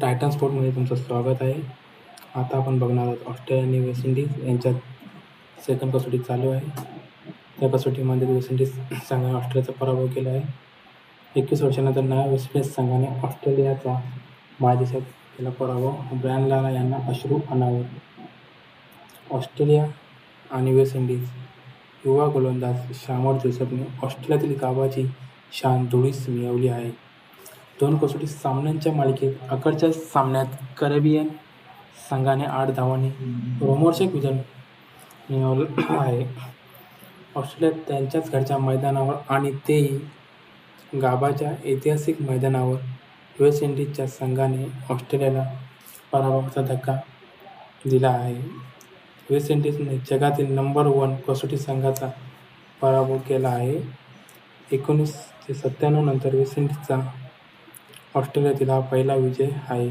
Titan स्पोर्टमध्ये तुमचं स्वागत आहे. आता आपण बघणार आहोत ऑस्ट्रेलिया आणि वेस्ट इंडिज यांच्यात सेकंड कसोटी चालू आहे. त्या कसोटीमध्ये वेस्ट इंडिज संघाने ऑस्ट्रेलियाचा पराभव केला आहे. 21 वर्षानंतर नव्या वेस्ट इंडिज संघाने ऑस्ट्रेलियाचा मायदेशात केला पराभव. ब्रायन लारा यांना अश्रू अनावर. ऑस्ट्रेलिया आणि वेस्ट इंडिज युवा गोलंदाज शामर जोसेफने ऑस्ट्रेलियातील गावाची शान धुळीस मिळवली आहे. 2 कसोटी सामन्यांच्या मालिकेत अखेरच्या सामन्यात कॅरेबियन संघाने 8 धावांनी रोमांचक विजय मिळवला आहे. ऑस्ट्रेलियात त्यांच्याच घरच्या मैदानावर आणि तेही गाभाच्या ऐतिहासिक मैदानावर वेस्ट इंडिजच्या संघाने ऑस्ट्रेलियाला पराभवाचा धक्का दिला आहे. वेस्ट इंडिजने जगातील नंबर 1 कसोटी संघाचा पराभव केला आहे. 1997 नंतर वेस्ट इंडिजचा ऑस्ट्रेलियातील हा पहिला विजय आहे.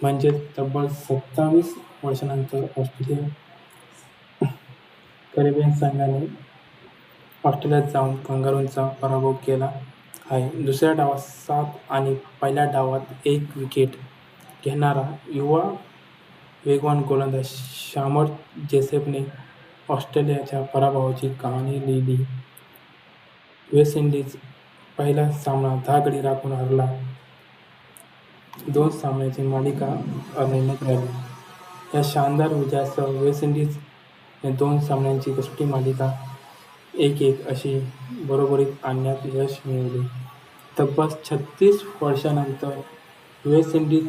म्हणजे तब्बल 27 वर्षानंतर कॅरेबियन संघाने ऑस्ट्रेलियात जाऊन कंगारूंचा पराभव केला आहे. दुसऱ्या डावात 7 आणि पहिल्या डावात 1 विकेट घेणारा युवा वेगवान गोलंदाज शामर जोसेफने ऑस्ट्रेलियाच्या पराभवाची कहाणी लिहिली. वेस्ट इंडिज पहिला सामना 10 गडी राखून हरला. 2 सामन्यांची मालिका अनिर्णित राहिली. या शानदार विजयासह वेस्ट इंडिजने 2 सामन्यांची कसोटी मालिका 1-1 अशी बरोबरीत आणण्यात यश मिळवले. तब्बल 36 वर्षांनंतर वेस्ट इंडिज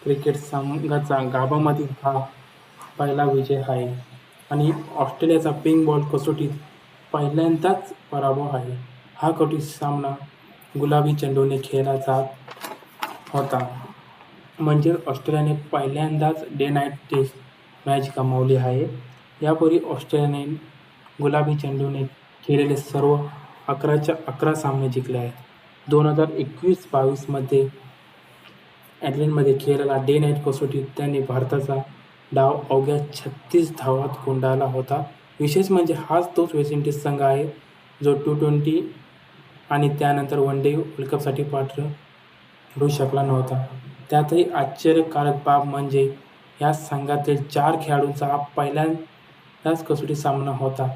क्रिकेट संघाचा गाभामधील हा पहिला विजय आहे आणि ऑस्ट्रेलियाचा पिंक बॉल कसोटीत पहिल्यांदाच पराभव आहे. हा कसोटी सामना गुलाबी चेंडूने खेळला जात होता. म्हणजे ऑस्ट्रेलियाने पहिल्यांदाच डे नाईट टेस्ट मॅच गमावली आहे. यापूर्वी ऑस्ट्रेलियाने गुलाबी चेंडूने खेळलेले सर्व 11च्या 11 सामने जिंकले आहेत. 2021-22 मध्ये ॲडलेडमध्ये खेळलेल्या डे नाईट कसोटीत त्यांनी भारताचा डाव अवघ्या 36 धावांत गुंडाळला होता. विशेष म्हणजे हाच तोच वेस्ट इंडिज संघ आहे जो T20 आणि त्यानंतर वन डे वर्ल्ड कपसाठी पात्र ठरू शकला नव्हता. त्यातही आश्चर्यकारक बाब म्हणजे या संघातील 4 खेळाडूंचा हा पहिल्यांदाच कसोटी सामना होता